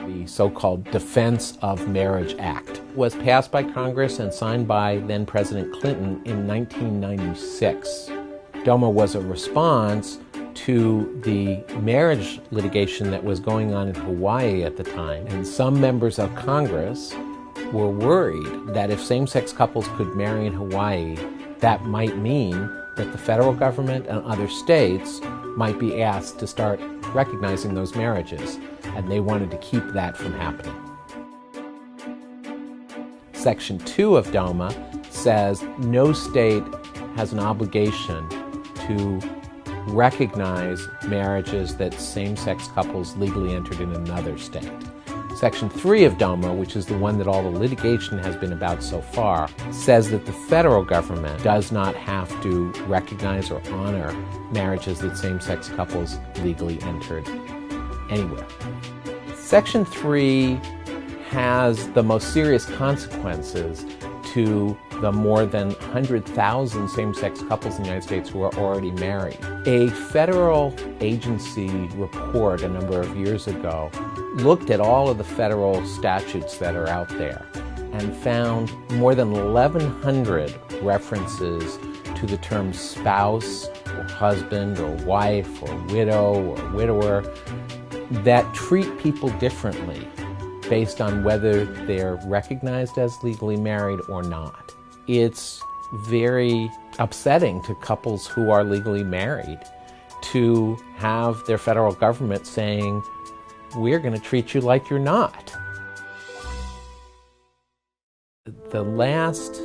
The so-called Defense of Marriage Act was passed by Congress and signed by then President Clinton in 1996. DOMA was a response to the marriage litigation that was going on in Hawaii at the time, and some members of Congress were worried that if same-sex couples could marry in Hawaii, that might mean that the federal government and other states might be asked to start recognizing those marriages, and they wanted to keep that from happening. Section 2 of DOMA says no state has an obligation to recognize marriages that same-sex couples legally entered in another state. Section 3 of DOMA, which is the one that all the litigation has been about so far, says that the federal government does not have to recognize or honor marriages that same-sex couples legally entered anywhere. Section 3 has the most serious consequences to the more than 100,000 same-sex couples in the United States who are already married. A federal agency report a number of years ago looked at all of the federal statutes that are out there and found more than 1,100 references to the terms spouse or husband or wife or widow or widower that treat people differently based on whether they're recognized as legally married or not. It's very upsetting to couples who are legally married to have their federal government saying, we're going to treat you like you're not. The last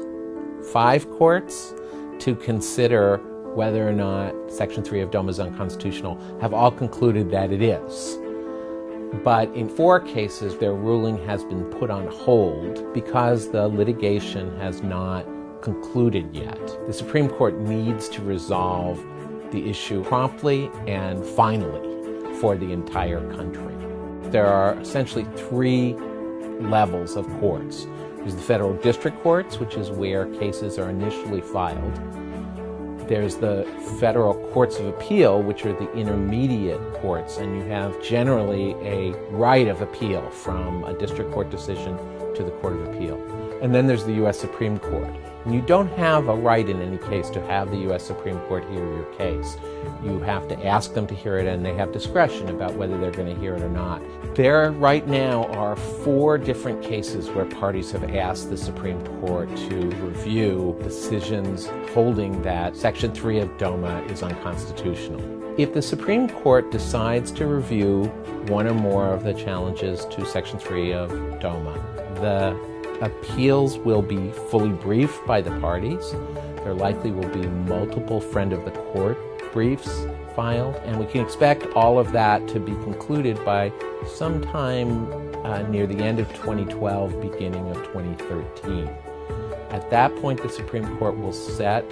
5 courts to consider whether or not Section 3 of DOMA is unconstitutional have all concluded that it is. But in 4 cases, their ruling has been put on hold because the litigation has not concluded yet. The Supreme Court needs to resolve the issue promptly and finally for the entire country. There are essentially 3 levels of courts. There's the federal district courts, which is where cases are initially filed. There's the federal courts of appeal, which are the intermediate courts, and you have generally a right of appeal from a district court decision to the Court of Appeal. And then there's the U.S. Supreme Court. And you don't have a right in any case to have the U.S. Supreme Court hear your case. You have to ask them to hear it, and they have discretion about whether they're going to hear it or not. There right now are 4 different cases where parties have asked the Supreme Court to review decisions holding that Section 3 of DOMA is unconstitutional. If the Supreme Court decides to review one or more of the challenges to Section 3 of DOMA, the appeals will be fully briefed by the parties. There likely will be multiple friend of the court briefs filed, and we can expect all of that to be concluded by sometime near the end of 2012, beginning of 2013. At that point, the Supreme Court will set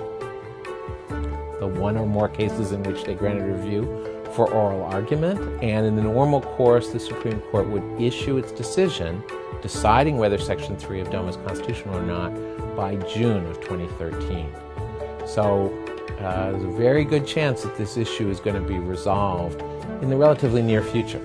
the one or more cases in which they granted review for oral argument, and in the normal course, the Supreme Court would issue its decision deciding whether Section 3 of DOMA is constitutional or not by June of 2013. So there's a very good chance that this issue is going to be resolved in the relatively near future.